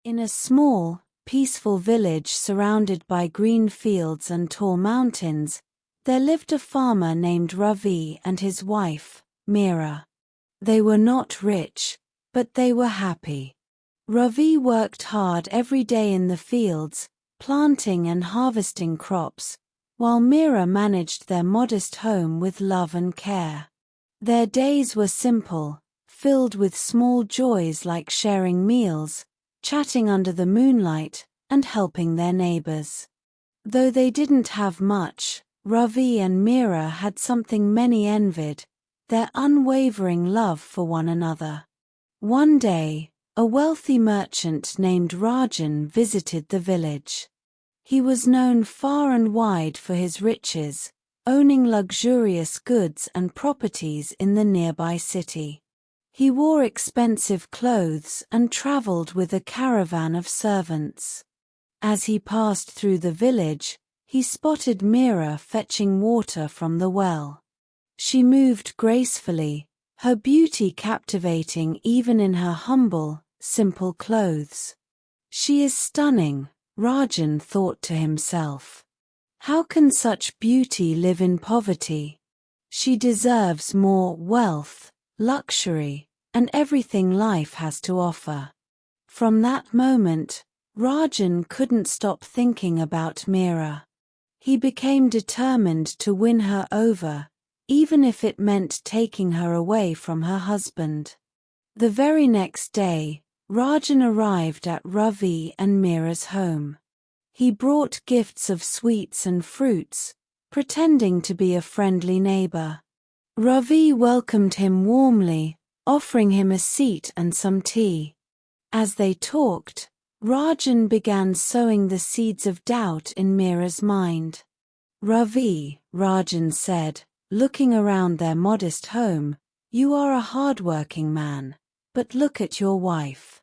In a small, peaceful village surrounded by green fields and tall mountains, there lived a farmer named Ravi and his wife, Meera. They were not rich, but they were happy. Ravi worked hard every day in the fields, planting and harvesting crops, while Meera managed their modest home with love and care. Their days were simple, filled with small joys like sharing meals, chatting under the moonlight, and helping their neighbors. Though they didn't have much, Ravi and Meera had something many envied: their unwavering love for one another. One day, a wealthy merchant named Rajan visited the village. He was known far and wide for his riches, owning luxurious goods and properties in the nearby city. He wore expensive clothes and traveled with a caravan of servants. As he passed through the village, he spotted Meera fetching water from the well. She moved gracefully, her beauty captivating even in her humble, simple clothes. "She is stunning," Rajan thought to himself. "How can such beauty live in poverty? She deserves more wealth, luxury, and everything life has to offer." From that moment, Rajan couldn't stop thinking about Meera. He became determined to win her over, even if it meant taking her away from her husband. The very next day, Rajan arrived at Ravi and Meera's home. He brought gifts of sweets and fruits, pretending to be a friendly neighbor. Ravi welcomed him warmly, offering him a seat and some tea. As they talked, Rajan began sowing the seeds of doubt in Meera's mind. "Ravi," Rajan said, looking around their modest home, "you are a hard-working man, but look at your wife.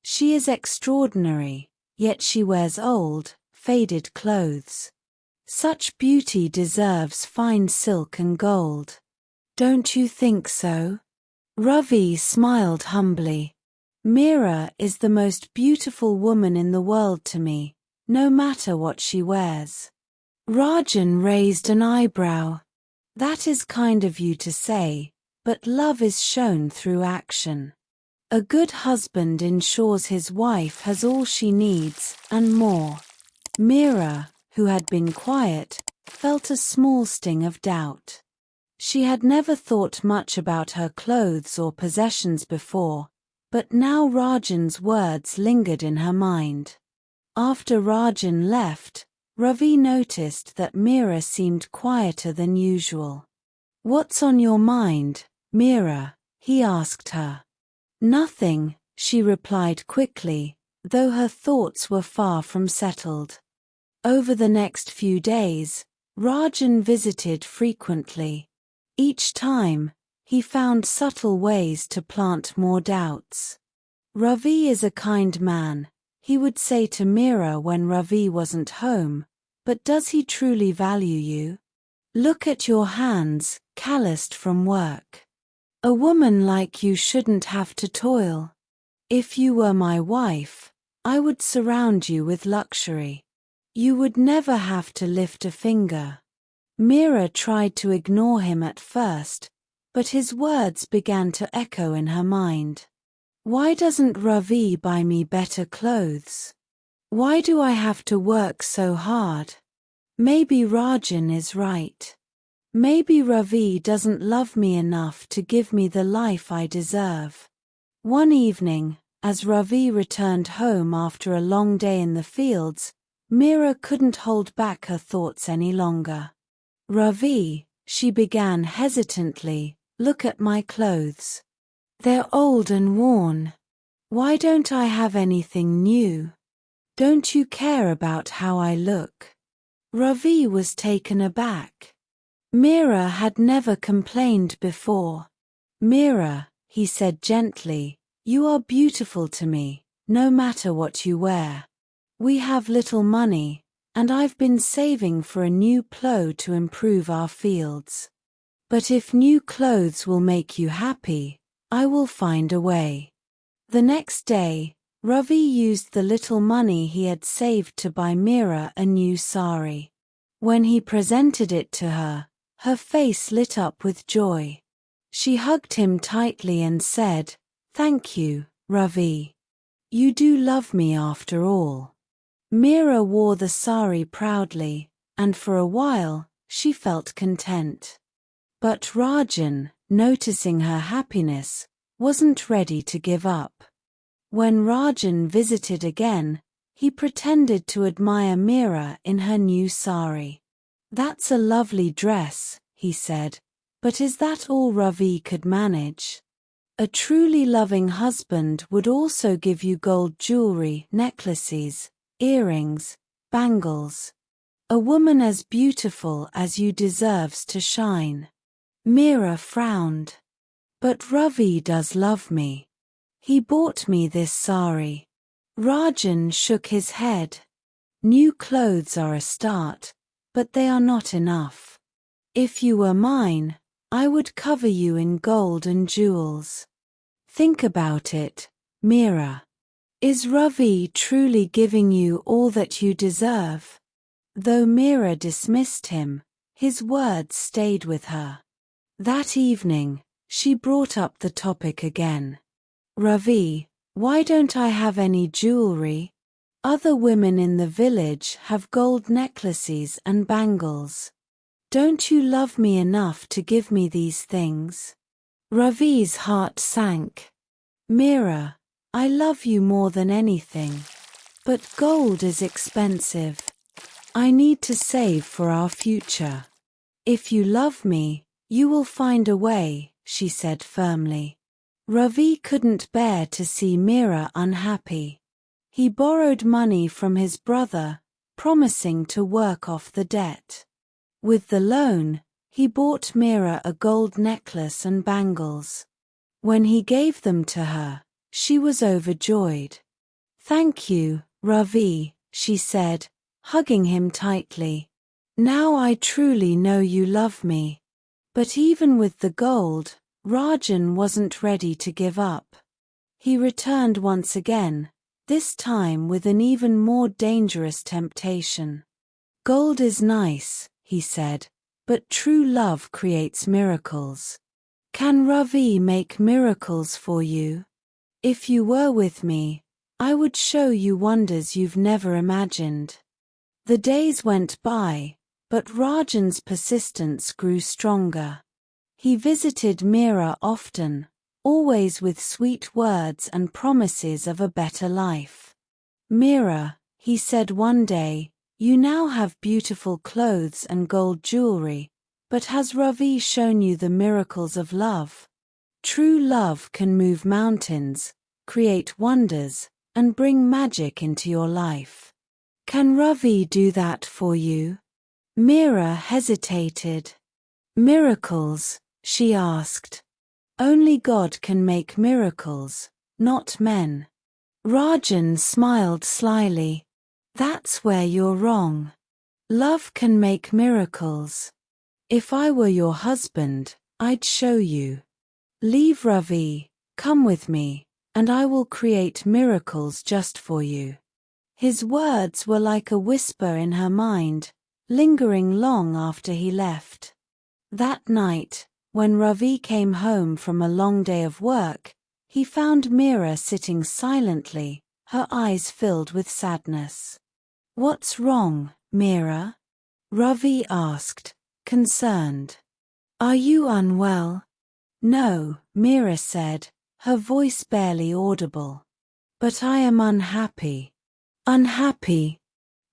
She is extraordinary, yet she wears old, faded clothes. Such beauty deserves fine silk and gold. Don't you think so?" Ravi smiled humbly. "Meera is the most beautiful woman in the world to me, no matter what she wears." Rajan raised an eyebrow. "That is kind of you to say, but love is shown through action. A good husband ensures his wife has all she needs, and more." Meera, who had been quiet, felt a small sting of doubt. She had never thought much about her clothes or possessions before, but now Rajan's words lingered in her mind. After Rajan left, Ravi noticed that Meera seemed quieter than usual. "What's on your mind, Meera?" he asked her. "Nothing," she replied quickly, though her thoughts were far from settled. Over the next few days, Rajan visited frequently. Each time, he found subtle ways to plant more doubts. "Ravi is a kind man," he would say to Meera when Ravi wasn't home, "but does he truly value you? Look at your hands, calloused from work. A woman like you shouldn't have to toil. If you were my wife, I would surround you with luxury. You would never have to lift a finger." Meera tried to ignore him at first, but his words began to echo in her mind. "Why doesn't Ravi buy me better clothes? Why do I have to work so hard? Maybe Rajan is right. Maybe Ravi doesn't love me enough to give me the life I deserve." One evening, as Ravi returned home after a long day in the fields, Meera couldn't hold back her thoughts any longer. "Ravi," she began hesitantly, "look at my clothes. They're old and worn. Why don't I have anything new? Don't you care about how I look?" Ravi was taken aback. Meera had never complained before. "Meera," he said gently, "you are beautiful to me, no matter what you wear. We have little money, and I've been saving for a new plow to improve our fields. But if new clothes will make you happy, I will find a way." The next day, Ravi used the little money he had saved to buy Meera a new sari. When he presented it to her, her face lit up with joy. She hugged him tightly and said, "Thank you, Ravi. You do love me after all." Meera wore the sari proudly, and for a while, she felt content. But Rajan, noticing her happiness, wasn't ready to give up. When Rajan visited again, he pretended to admire Meera in her new sari. "That's a lovely dress," he said, "but is that all Ravi could manage? A truly loving husband would also give you gold jewelry, necklaces, earrings, bangles. A woman as beautiful as you deserves to shine." Meera frowned. "But Ravi does love me. He bought me this sari." Rajan shook his head. "New clothes are a start, but they are not enough. If you were mine, I would cover you in gold and jewels. Think about it, Meera. Is Ravi truly giving you all that you deserve?" Though Meera dismissed him, his words stayed with her. That evening, she brought up the topic again. "Ravi, why don't I have any jewelry? Other women in the village have gold necklaces and bangles. Don't you love me enough to give me these things?" Ravi's heart sank. "Meera, I love you more than anything. But gold is expensive. I need to save for our future. If you love me, you will find a way," she said firmly. Ravi couldn't bear to see Meera unhappy. He borrowed money from his brother, promising to work off the debt. With the loan, he bought Meera a gold necklace and bangles. When he gave them to her, she was overjoyed. "Thank you, Ravi," she said, hugging him tightly. "Now I truly know you love me." But even with the gold, Rajan wasn't ready to give up. He returned once again, this time with an even more dangerous temptation. "Gold is nice," he said, "but true love creates miracles. Can Ravi make miracles for you? If you were with me, I would show you wonders you've never imagined." The days went by, but Rajan's persistence grew stronger. He visited Meera often, always with sweet words and promises of a better life. "Meera," he said one day, "you now have beautiful clothes and gold jewelry, but has Ravi shown you the miracles of love? True love can move mountains, create wonders, and bring magic into your life. Can Ravi do that for you?" Meera hesitated. "Miracles?" she asked. "Only God can make miracles, not men." Rajan smiled slyly. "That's where you're wrong. Love can make miracles. If I were your husband, I'd show you. Leave Ravi, come with me, and I will create miracles just for you." His words were like a whisper in her mind, lingering long after he left. That night, when Ravi came home from a long day of work, he found Meera sitting silently, her eyes filled with sadness. "What's wrong, Meera?" Ravi asked, concerned. "Are you unwell?" "No," Meera said, her voice barely audible. "But I am unhappy." "Unhappy?"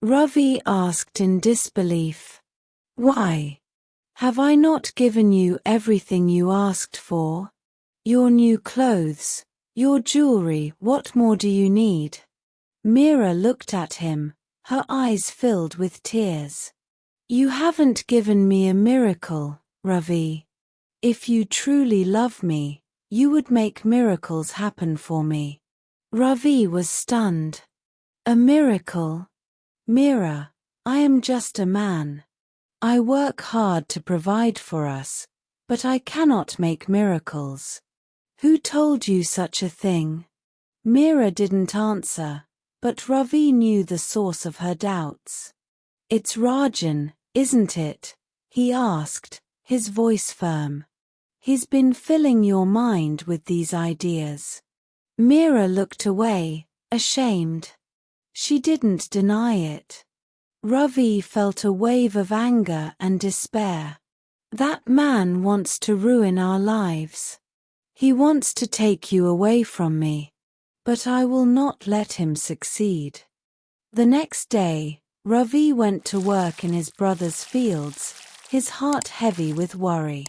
Ravi asked in disbelief. "Why? Have I not given you everything you asked for? Your new clothes, your jewelry, what more do you need?" Meera looked at him, her eyes filled with tears. "You haven't given me a miracle, Ravi. If you truly love me, you would make miracles happen for me." Ravi was stunned. "A miracle? Meera, I am just a man. I work hard to provide for us, but I cannot make miracles. Who told you such a thing?" Mira didn't answer, but Ravi knew the source of her doubts. "It's Rajan, isn't it?" he asked, his voice firm. "He's been filling your mind with these ideas." Mira looked away, ashamed. She didn't deny it. Ravi felt a wave of anger and despair. "That man wants to ruin our lives. He wants to take you away from me. But I will not let him succeed." The next day, Ravi went to work in his brother's fields, his heart heavy with worry.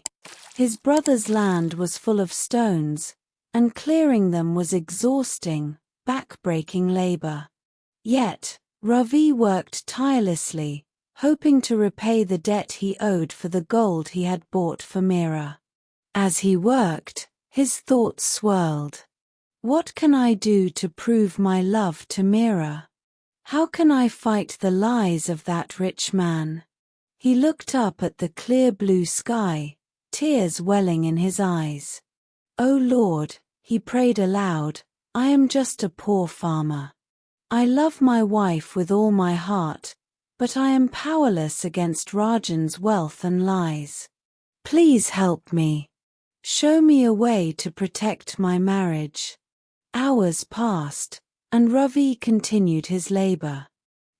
His brother's land was full of stones, and clearing them was exhausting, back-breaking labor. Yet, Ravi worked tirelessly, hoping to repay the debt he owed for the gold he had bought for Mira. As he worked, his thoughts swirled. "What can I do to prove my love to Mira? How can I fight the lies of that rich man?" He looked up at the clear blue sky, tears welling in his eyes. "O Lord," he prayed aloud, "I am just a poor farmer. I love my wife with all my heart, but I am powerless against Rajan's wealth and lies. Please help me. Show me a way to protect my marriage." Hours passed, and Ravi continued his labor.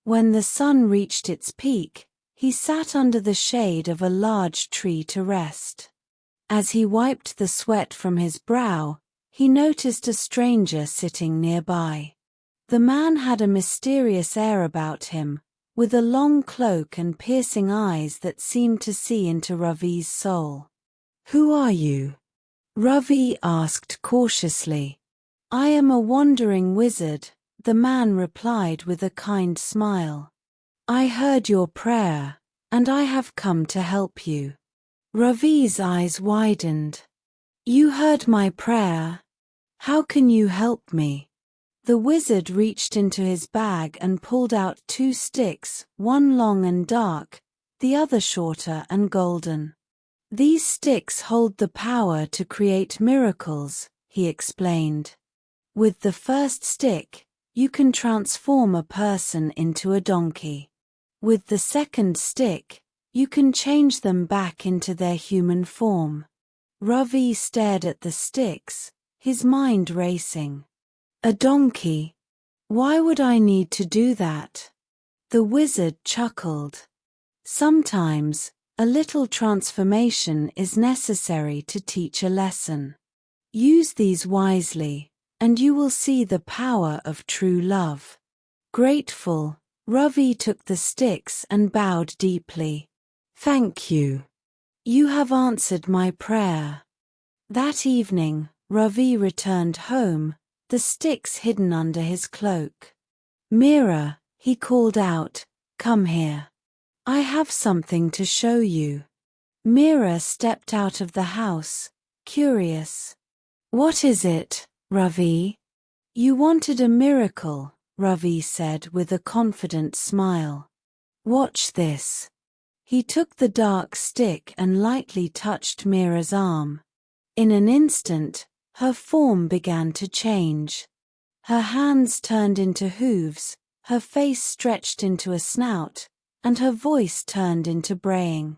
When the sun reached its peak, he sat under the shade of a large tree to rest. As he wiped the sweat from his brow, he noticed a stranger sitting nearby. The man had a mysterious air about him, with a long cloak and piercing eyes that seemed to see into Ravi's soul. "Who are you?" Ravi asked cautiously. "I am a wandering wizard," the man replied with a kind smile. "I heard your prayer, and I have come to help you." Ravi's eyes widened. "You heard my prayer? How can you help me?" The wizard reached into his bag and pulled out 2 sticks, one long and dark, the other shorter and golden. "These sticks hold the power to create miracles," he explained. "With the first stick, you can transform a person into a donkey. With the second stick, you can change them back into their human form." Ravi stared at the sticks, his mind racing. "A donkey? Why would I need to do that?" The wizard chuckled. "Sometimes, a little transformation is necessary to teach a lesson. Use these wisely, and you will see the power of true love." Grateful, Ravi took the sticks and bowed deeply. "Thank you. You have answered my prayer." That evening, Ravi returned home, the sticks hidden under his cloak. "Mira," he called out, "come here. I have something to show you." Mira stepped out of the house, curious. "What is it, Ravi?" "You wanted a miracle," Ravi said with a confident smile. "Watch this." He took the dark stick and lightly touched Mira's arm. In an instant, her form began to change. Her hands turned into hooves, her face stretched into a snout, and her voice turned into braying.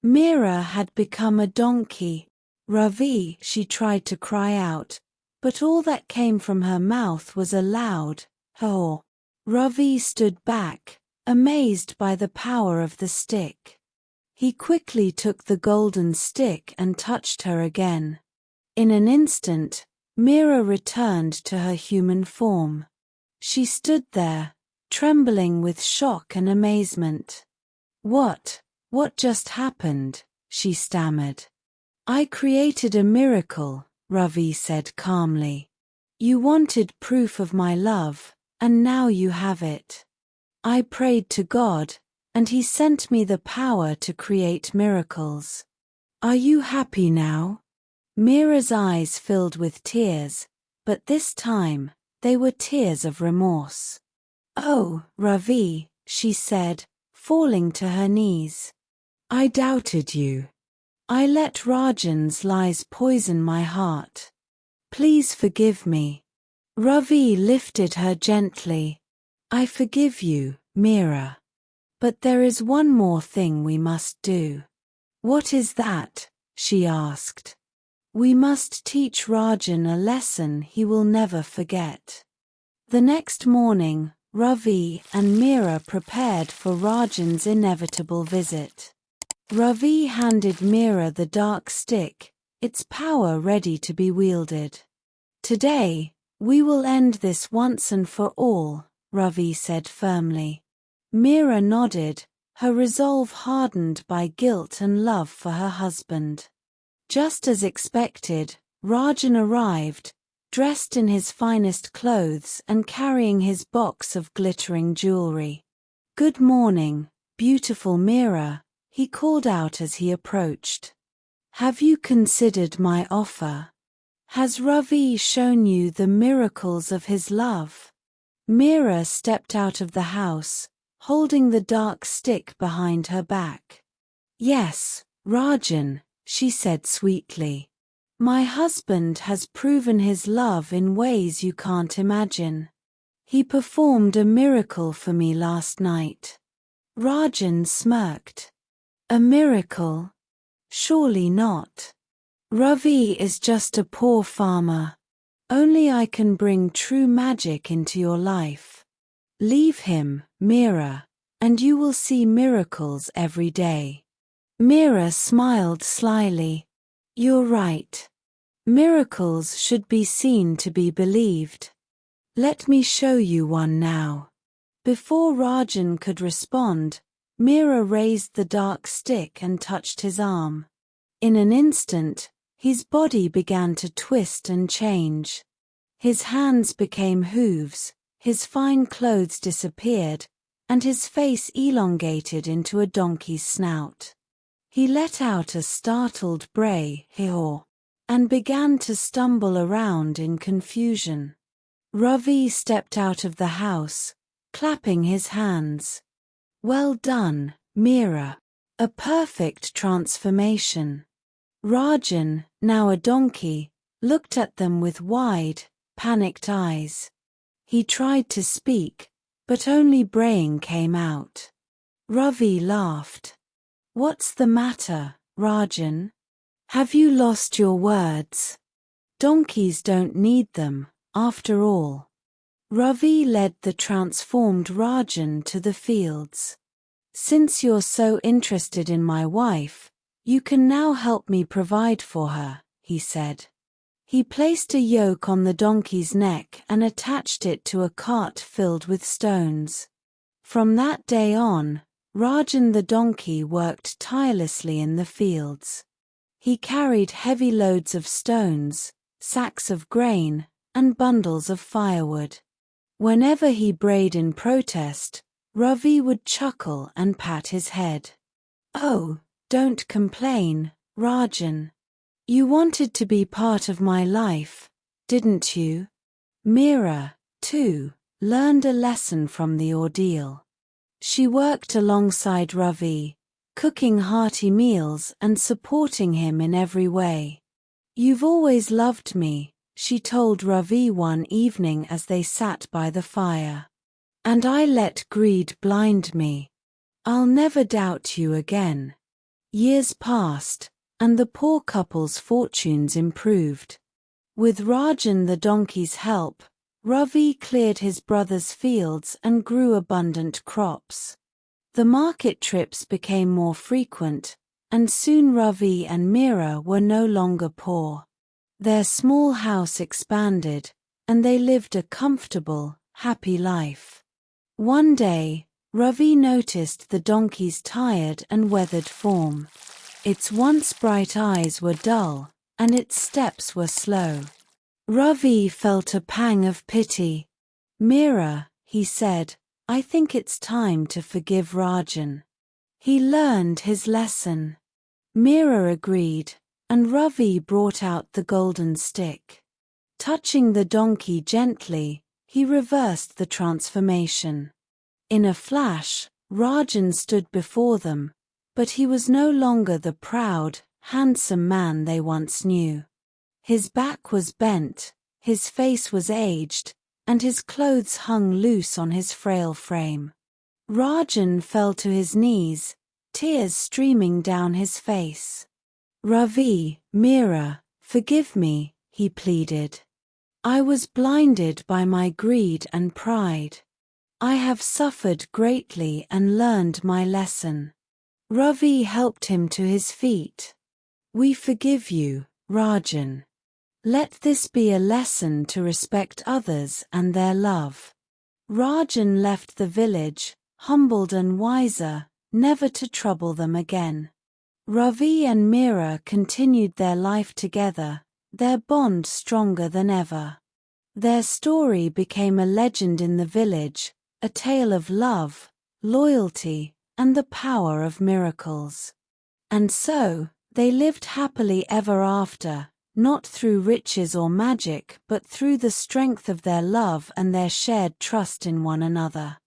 Mira had become a donkey. "Ravi," she tried to cry out, but all that came from her mouth was a loud "haw." Ravi stood back, amazed by the power of the stick. He quickly took the golden stick and touched her again. In an instant, Mira returned to her human form. She stood there, trembling with shock and amazement. What just happened?" she stammered. "I created a miracle," Ravi said calmly. "You wanted proof of my love, and now you have it. I prayed to God, and He sent me the power to create miracles. Are you happy now?" Mira's eyes filled with tears, but this time, they were tears of remorse. "Oh, Ravi," she said, falling to her knees. "I doubted you. I let Rajan's lies poison my heart. Please forgive me. Ravi lifted her gently. I forgive you, Meera. But there is one more thing we must do. What is that? She asked. We must teach Rajan a lesson he will never forget. The next morning, Ravi and Meera prepared for Rajan's inevitable visit. Ravi handed Meera the dark stick, its power ready to be wielded. Today, we will end this once and for all, Ravi said firmly. Meera nodded, her resolve hardened by guilt and love for her husband. Just as expected, Rajan arrived, dressed in his finest clothes and carrying his box of glittering jewelry. Good morning, beautiful Meera, he called out as he approached. Have you considered my offer? Has Ravi shown you the miracles of his love? Meera stepped out of the house, holding the dark stick behind her back. Yes, Rajan, she said sweetly. My husband has proven his love in ways you can't imagine. He performed a miracle for me last night. Rajan smirked. A miracle? Surely not. Ravi is just a poor farmer. Only I can bring true magic into your life. Leave him, Meera, and you will see miracles every day. Meera smiled slyly. You're right. Miracles should be seen to be believed. Let me show you one now. Before Rajan could respond, Meera raised the dark stick and touched his arm. In an instant, his body began to twist and change. His hands became hooves, his fine clothes disappeared, and his face elongated into a donkey's snout. He let out a startled bray, "Hee-haw," and began to stumble around in confusion. Ravi stepped out of the house, clapping his hands. Well done, Meera. A perfect transformation. Rajan, now a donkey, looked at them with wide, panicked eyes. He tried to speak, but only braying came out. Ravi laughed. What's the matter, Rajan? Have you lost your words? Donkeys don't need them, after all. Ravi led the transformed Rajan to the fields. Since you're so interested in my wife, you can now help me provide for her, he said. He placed a yoke on the donkey's neck and attached it to a cart filled with stones. From that day on, Rajan the donkey worked tirelessly in the fields. He carried heavy loads of stones, sacks of grain, and bundles of firewood. Whenever he brayed in protest, Ravi would chuckle and pat his head. Oh, don't complain, Rajan. You wanted to be part of my life, didn't you? Meera, too, learned a lesson from the ordeal. She worked alongside Ravi, cooking hearty meals and supporting him in every way. You've always loved me, she told Ravi one evening as they sat by the fire. And I let greed blind me. I'll never doubt you again. Years passed, and the poor couple's fortunes improved. With Rajan the donkey's help, Ravi cleared his brother's fields and grew abundant crops. The market trips became more frequent, and soon Ravi and Meera were no longer poor. Their small house expanded, and they lived a comfortable, happy life. One day, Ravi noticed the donkey's tired and weathered form. Its once bright eyes were dull, and its steps were slow. Ravi felt a pang of pity. Meera, he said, I think it's time to forgive Rajan. He learned his lesson. Meera agreed, and Ravi brought out the golden stick. Touching the donkey gently, he reversed the transformation. In a flash, Rajan stood before them, but he was no longer the proud, handsome man they once knew. His back was bent, His face was aged, and his clothes hung loose on his frail frame. Rajan fell to his knees, tears streaming down his face. "Ravi, Meera, forgive me," he pleaded. "I was blinded by my greed and pride. I have suffered greatly and learned my lesson." Ravi helped him to his feet. "We forgive you, Rajan. Let this be a lesson to respect others and their love." Rajan left the village, humbled and wiser, never to trouble them again. Ravi and Meera continued their life together, their bond stronger than ever. Their story became a legend in the village, a tale of love, loyalty, and the power of miracles. And so, they lived happily ever after, not through riches or magic but through the strength of their love and their shared trust in one another.